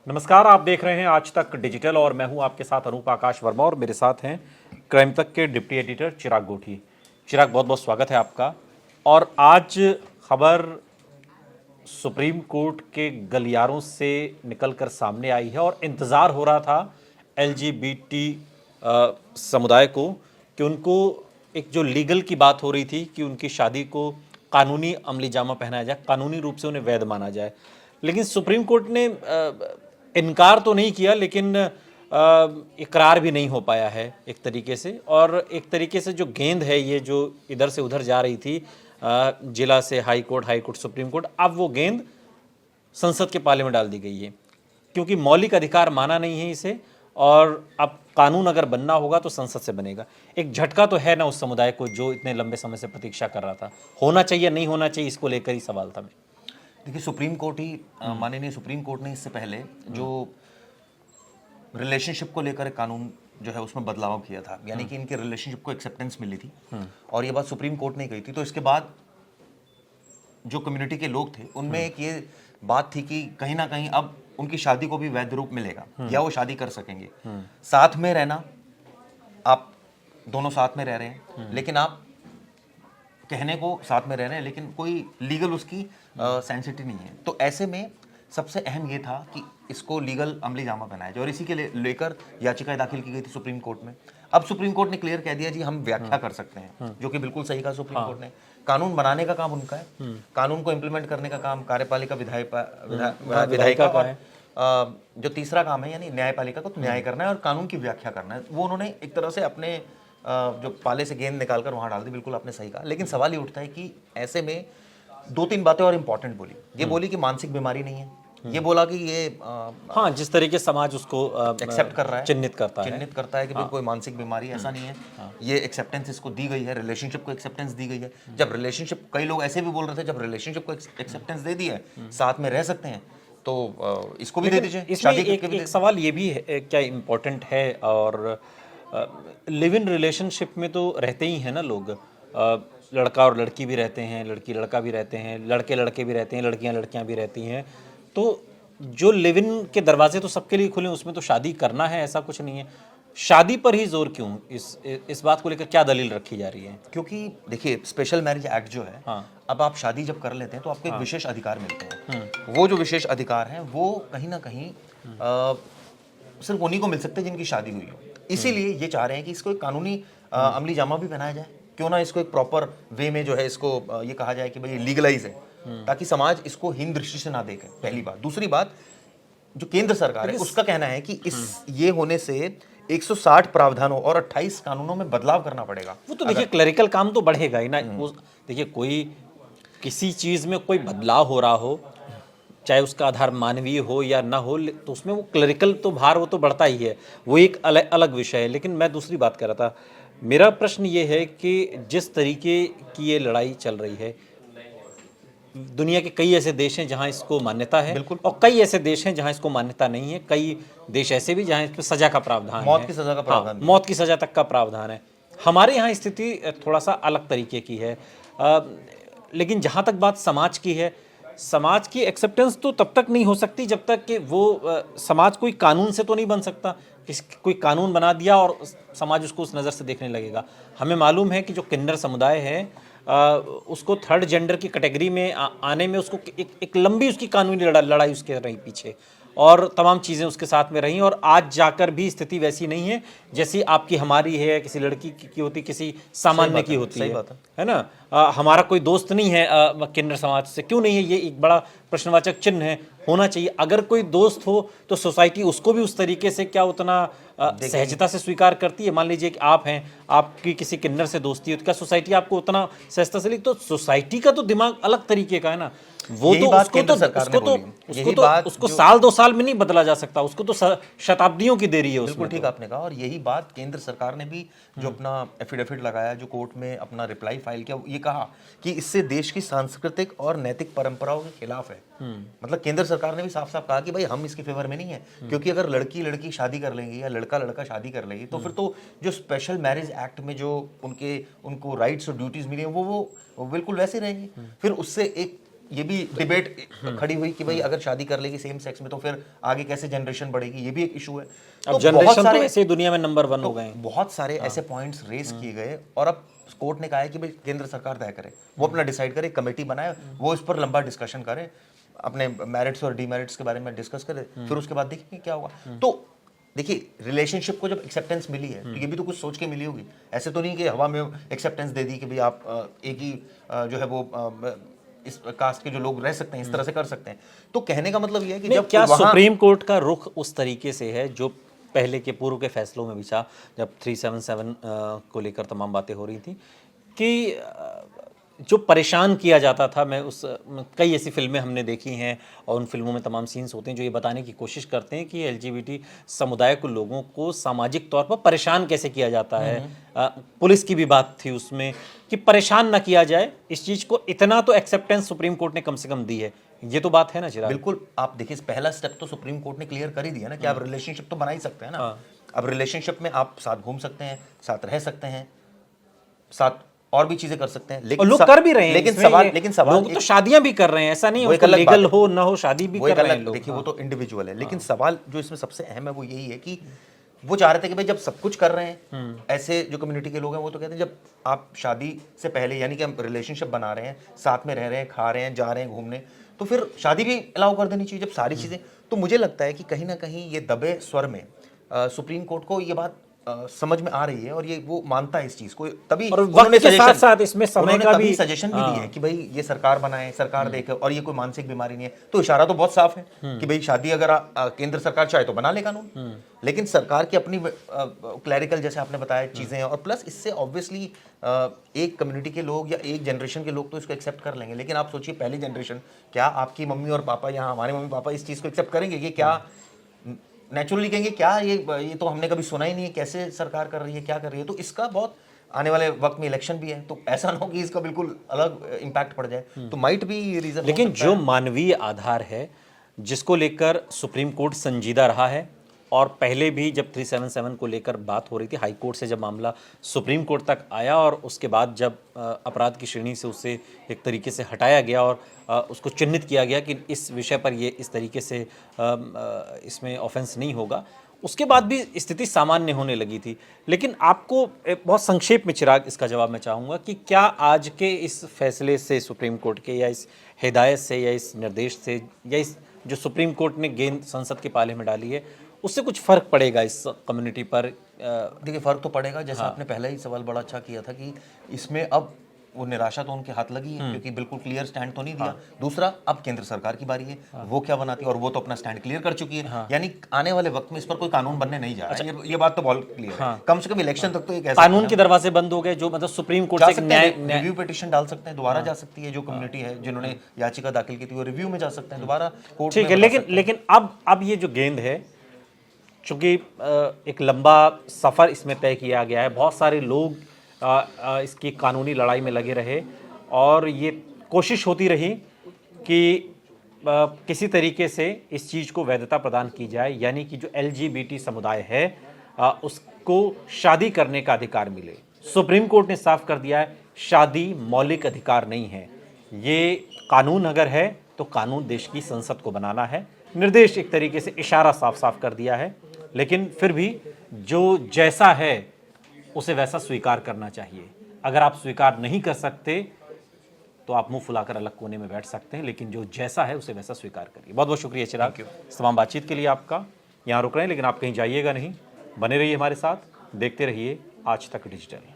नमस्कार, आप देख रहे हैं आज तक डिजिटल और मैं हूं आपके साथ अनूप आकाश वर्मा और मेरे साथ हैं क्राइम तक के डिप्टी एडिटर चिराग गोठी। चिराग, बहुत बहुत स्वागत है आपका। और आज खबर सुप्रीम कोर्ट के गलियारों से निकलकर सामने आई है और इंतज़ार हो रहा था LGBT समुदाय को कि उनको एक जो लीगल की बात हो रही थी कि उनकी शादी को कानूनी अमली जामा पहनाया जाए, कानूनी रूप से उन्हें वैध माना जाए। लेकिन सुप्रीम कोर्ट ने इनकार तो नहीं किया, लेकिन इकरार भी नहीं हो पाया है एक तरीके से। और एक तरीके से जो गेंद है ये जो इधर से उधर जा रही थी, जिला से हाई कोर्ट सुप्रीम कोर्ट, अब वो गेंद संसद के पाले में डाल दी गई है क्योंकि मौलिक अधिकार माना नहीं है इसे। और अब कानून अगर बनना होगा तो संसद से बनेगा। एक झटका तो है ना उस समुदाय को जो इतने लंबे समय से प्रतीक्षा कर रहा था। होना चाहिए नहीं होना चाहिए, इसको लेकर ही सवाल था। देखिए, सुप्रीम कोर्ट ही माननीय सुप्रीम कोर्ट ने इससे पहले जो रिलेशनशिप को लेकर एक कानून जो है उसमें बदलाव किया था, यानी कि इनके रिलेशनशिप को एक्सेप्टेंस मिली थी और ये बात सुप्रीम कोर्ट ने कही थी। तो इसके बाद जो कम्युनिटी के लोग थे उनमें एक ये बात थी कि कहीं ना कहीं अब उनकी शादी को भी वैध रूप मिलेगा या वो शादी कर सकेंगे। साथ में रहना, आप दोनों साथ में रह रहे हैं लेकिन आप कहने को साथ में रह रहे हैं लेकिन कोई लीगल उसकी सेंसिटी नहीं है। तो ऐसे में सबसे अहम ये था कि इसको लीगल अमली जामा पहनाया जाए और इसी के लेकर याचिकाएं दाखिल की गई थी सुप्रीम कोर्ट में। अब सुप्रीम कोर्ट ने क्लियर कह दिया जी हम व्याख्या कर सकते हैं, जो कि बिल्कुल सही कहा सुप्रीम कोर्ट ने। कानून बनाने का काम उनका है, कानून को इम्प्लीमेंट करने का काम कार्यपालिका विधायिका का है। जो तीसरा काम है यानी न्यायपालिका को तो न्याय करना है और कानून की व्याख्या करना है। वो उन्होंने एक तरह से अपने जो पाले से गेंद निकालकर वहां डाल दी। बिल्कुल आपने सही कहा, लेकिन सवाल ये उठता है कि ऐसे में दो तीन बातें और इंपॉर्टेंट बोली। ये बोली कि मानसिक बीमारी नहीं है, ये बोला कि ये हाँ, जिस तरीके समाज उसको एक्सेप्ट कर रहा है, चिन्हित करता है कि कोई मानसिक बीमारी ऐसा नहीं है। ये एक्सेप्टेंस इसको दी गई है, रिलेशनशिप को एक्सेप्टेंस दी गई है। जब रिलेशनशिप, कई लोग ऐसे भी बोल रहे थे जब रिलेशनशिप को एक्सेप्टेंस दे दिया है, साथ में रह सकते हैं, तो इसको भी दे दीजिए। इसमें एक सवाल ये भी है, क्या इम्पोर्टेंट है, और लिव इन रिलेशनशिप में तो रहते ही हैं ना लोग, लड़का और लड़की भी रहते हैं, लड़की लड़का भी रहते हैं, लड़के लड़के भी रहते हैं, लड़कियां लड़कियां भी रहती हैं। तो जो लिव इन के दरवाजे तो सबके लिए खुले, उसमें तो शादी करना है ऐसा कुछ नहीं है। शादी पर ही जोर क्यों? इस बात को लेकर क्या दलील रखी जा रही है? क्योंकि देखिए, स्पेशल मैरिज एक्ट जो है, अब आप शादी जब कर लेते हैं तो आपको एक विशेष अधिकार मिलते हैं। वो जो विशेष अधिकार हैं वो कहीं ना कहीं सिर्फ उन्हीं को मिल सकते हैं जिनकी शादी हुई हो। इसीलिए ये चाह रहे हैं कि इसको एक कानूनी अमली जामा भी पहनाया जाए। क्यों ना इसको एक प्रॉपर वे में जो है इसको ये कहा जाए कि भाई लीगलाइज है, ताकि समाज इसको हीन दृष्टि से ना देखे। पहली बात। दूसरी बात, जो केंद्र सरकार है उसका कहना है कि इस ये होने से 160 प्रावधानों और 28 कानूनों में बदलाव करना पड़ेगा। वो तो देखिए क्लरिकल काम तो बढ़ेगा ही ना। देखिए, कोई किसी चीज में कोई बदलाव हो रहा हो, चाहे उसका आधार मानवीय हो या ना हो, तो उसमें वो क्लरिकल तो भार वो तो बढ़ता ही है, वो एक अलग विषय है। लेकिन मैं दूसरी बात कर रहा था। मेरा प्रश्न ये है कि जिस तरीके की ये लड़ाई चल रही है, दुनिया के कई ऐसे देश हैं जहां इसको मान्यता है, बिल्कुल, और कई ऐसे देश हैं जहां इसको मान्यता नहीं है। कई देश ऐसे भी जहां इस पर सजा का प्रावधान है, मौत की सजा का प्रावधान, मौत की सजा तक का प्रावधान है। हमारे यहाँ स्थिति थोड़ा सा अलग तरीके की है। लेकिन जहां तक बात समाज की है, समाज की एक्सेप्टेंस तो तब तक नहीं हो सकती जब तक कि वो समाज कोई कानून से तो नहीं बन सकता। कोई कानून बना दिया और समाज उसको उस नज़र से देखने लगेगा। हमें मालूम है कि जो किन्नर समुदाय है, उसको थर्ड जेंडर की कैटेगरी में आने में उसको एक लंबी उसकी कानूनी लड़ाई उसके रही पीछे, और तमाम चीज़ें उसके साथ में रहीं। और आज जाकर भी स्थिति वैसी नहीं है जैसी आपकी हमारी है, किसी लड़की की होती, किसी सामान्य की होती है ना। हमारा कोई दोस्त नहीं है किन्नर समाज से, क्यों नहीं है, ये एक बड़ा प्रश्नवाचक चिन्ह है। होना चाहिए। अगर कोई दोस्त हो तो सोसाइटी उसको भी उस तरीके से क्या उतना सहजता से स्वीकार करती है? मान लीजिए कि आप हैं, आपकी किसी किन्नर से दोस्ती है, तो क्या सोसाइटी आपको उतना सहजता से तो सोसाइटी का तो दिमाग अलग तरीके का है ना। वो तो उसको साल 2 साल में नहीं बदला जा सकता, उसको तो शताब्दियों की देरी है। बिल्कुल ठीक आपने कहा। और यही बात केंद्र सरकार ने भी जो अपना एफिडेविट लगाया, जो कोर्ट में अपना रिप्लाई फाइल किया, ये कहा कि इससे देश की सांस्कृतिक और नैतिक परंपराओं के खिलाफ है। मतलब केंद्र सरकार ने भी साफ साफ कहा कि भाई हम इसके फेवर में नहीं है, क्योंकि अगर लड़की लड़की शादी कर लेंगी या लड़का लड़का शादी कर लेगी तो फिर तो जो स्पेशल मैरिज एक्ट में जो उनको राइट्स और ड्यूटीज मिली हैं वो बिल्कुल वैसे रहेंगी। फिर उससे एक ये भी डिबेट खड़ी हुई कि भाई अगर शादी कर लेगी सेम सेक्स में तो फिर आगे कैसे जनरेशन बढ़ेगी, ये भी एक इशू है। अब जनरेशन तो ऐसे ही दुनिया में नंबर 1 हो गए हैं। बहुत सारे ऐसे पॉइंट्स रेस किए गए और अब कोर्ट ने कहा है कि भाई केंद्र सरकार तय करे, वो अपना डिसाइड करे, कमेटी बनाए, वो इस पर लंबा डिस्कशन करे, अपने मेरिट्स और डीमेरिट्स के बारे में डिस्कस करे, फिर उसके बाद देखेंगे क्या होगा। तो देखिए रिलेशनशिप को जब एक्सेप्टेंस मिली है तो ये भी तो कुछ सोच के मिली होगी, ऐसे तो नहीं कि हवा में एक्सेप्टेंस दे दी कि भाई आप एक ही जो है वो इस कास्ट के जो लोग रह सकते हैं इस तरह से कर सकते हैं। तो कहने का मतलब ये है कि जब क्या सुप्रीम कोर्ट का रुख उस तरीके से है जो पहले के पूर्व के फैसलों में भी था, जब 377 को लेकर तमाम बातें हो रही थी कि जो परेशान किया जाता था, मैं उस कई ऐसी फिल्में हमने देखी हैं और उन फिल्मों में तमाम सीन्स होते हैं जो ये बताने की कोशिश करते हैं कि एलजीबीटी समुदाय को लोगों को सामाजिक तौर पर परेशान कैसे किया जाता है। पुलिस की भी बात थी उसमें कि परेशान ना किया जाए, इस चीज़ को इतना तो एक्सेप्टेंस सुप्रीम कोर्ट ने कम से कम दी है। ये तो बात है ना चिराग? बिल्कुल। आप देखिए पहला स्टेप तो सुप्रीम कोर्ट ने क्लियर कर ही दिया ना कि आप रिलेशनशिप तो बना ही सकते हैं ना। अब रिलेशनशिप में आप साथ घूम सकते हैं, साथ रह सकते हैं, साथ और भी चीजें कर सकते हैं, लेकिन लोग कर भी रहे हैं। लेकिन सवाल लोग तो शादियां भी कर रहे हैं, ऐसा नहीं है लीगल हो ना हो, शादी भी कर रहे हैं लोग। देखिए वो तो इंडिविजुअल है, लेकिन सवाल जो इसमें सबसे अहम है वो यही है कि वो चाह रहे थे कि भाई जब सब कुछ कर रहे हैं, ऐसे जो कम्युनिटी के लोग हैं वो तो कहते हैं जब आप शादी से पहले यानी कि हम रिलेशनशिप बना रहे हैं, साथ में रह रहे हैं, खा रहे हैं, जा रहे हैं घूमने, तो फिर शादी भी अलाउ कर देनी चाहिए जब सारी चीजें। तो मुझे लगता है कि कहीं ना कहीं ये दबे स्वर में सुप्रीम कोर्ट को ये बात समझ में आ रही है और ये वो मानता है इस चीज को, तभी उन्होंने साथ साथ इसमें समय का भी सजेशन भी दिया है कि भाई ये सरकार बनाए, सरकार देखे, और ये कोई मानसिक बीमारी नहीं है। तो इशारा तो बहुत साफ है कि भाई शादी अगर केंद्र सरकार चाहे तो बना ले कानून, लेकिन सरकार की अपनी क्लैरिकल जैसे आपने बताया चीजें हैं, और प्लस इससे ऑब्वियसली एक कम्युनिटी के लोग या एक जनरेशन के लोग तो इसको एक्सेप्ट कर लेंगे, लेकिन आप सोचिए पहली जनरेशन, क्या आपकी मम्मी और पापा या हमारे मम्मी पापा इस चीज को एक्सेप्ट करेंगे? ये क्या नेचुरली कहेंगे क्या ये तो हमने कभी सुना ही नहीं है, कैसे सरकार कर रही है, क्या कर रही है। तो इसका बहुत आने वाले वक्त में इलेक्शन भी है, तो ऐसा ना हो कि इसका बिल्कुल अलग इम्पैक्ट पड़ जाए, तो माइट भी रीजन। लेकिन जो मानवीय आधार है जिसको लेकर सुप्रीम कोर्ट संजीदा रहा है, और पहले भी जब 377 को लेकर बात हो रही थी, हाई कोर्ट से जब मामला सुप्रीम कोर्ट तक आया और उसके बाद जब अपराध की श्रेणी से उसे एक तरीके से हटाया गया और उसको चिन्हित किया गया कि इस विषय पर ये इस तरीके से इसमें ऑफेंस नहीं होगा, उसके बाद भी स्थिति सामान्य होने लगी थी। लेकिन आपको बहुत संक्षेप में चिराग इसका जवाब मैं चाहूँगा कि क्या आज के इस फैसले से सुप्रीम कोर्ट के, या इस हिदायत से, या इस निर्देश से, या इस जो सुप्रीम कोर्ट ने गेंद संसद के पाले में डाली है, उससे कुछ फर्क पड़ेगा इस कम्युनिटी पर? देखिए फर्क तो पड़ेगा, जैसा आपने पहले ही सवाल बड़ा अच्छा किया था कि इसमें अब वो निराशा तो उनके हाथ लगी है क्योंकि बिल्कुल क्लियर स्टैंड तो नहीं दिया। दूसरा, अब केंद्र सरकार की बारी है, वो क्या बनाती है, और वो तो अपना स्टैंड क्लियर कर चुकी है। यानी आने वाले वक्त में इस पर कोई कानून बनने नहीं जा रहा है, ये बात तो बहुत क्लियर है। कम से कम इलेक्शन तक तो एक ऐसा कानून के दरवाजे बंद हो गए, जो मतलब सुप्रीम कोर्ट से रिव्यू पिटीशन डाल सकते हैं, दोबारा जा सकती है जो कम्युनिटी है जिन्होंने याचिका दाखिल की थी, वो रिव्यू में जा सकते हैं दोबारा कोर्ट। ठीक है, लेकिन अब ये जो गेंद है, चूंकि एक लंबा सफ़र इसमें तय किया गया है, बहुत सारे लोग इसकी कानूनी लड़ाई में लगे रहे और ये कोशिश होती रही कि किसी तरीके से इस चीज़ को वैधता प्रदान की जाए, यानी कि जो एलजीबीटी समुदाय है उसको शादी करने का अधिकार मिले। सुप्रीम कोर्ट ने साफ कर दिया है, शादी मौलिक अधिकार नहीं है, ये कानून अगर है तो कानून देश की संसद को बनाना है। निर्देश एक तरीके से इशारा साफ साफ कर दिया है, लेकिन फिर भी जो जैसा है उसे वैसा स्वीकार करना चाहिए। अगर आप स्वीकार नहीं कर सकते तो आप मुंह फुलाकर अलग कोने में बैठ सकते हैं, लेकिन जो जैसा है उसे वैसा स्वीकार करिए। बहुत बहुत शुक्रिया चिराग, इस तमाम बातचीत के लिए आपका। यहाँ रुक रहे हैं, लेकिन आप कहीं जाइएगा नहीं, बने रहिए हमारे साथ, देखते रहिए आज तक डिजिटल।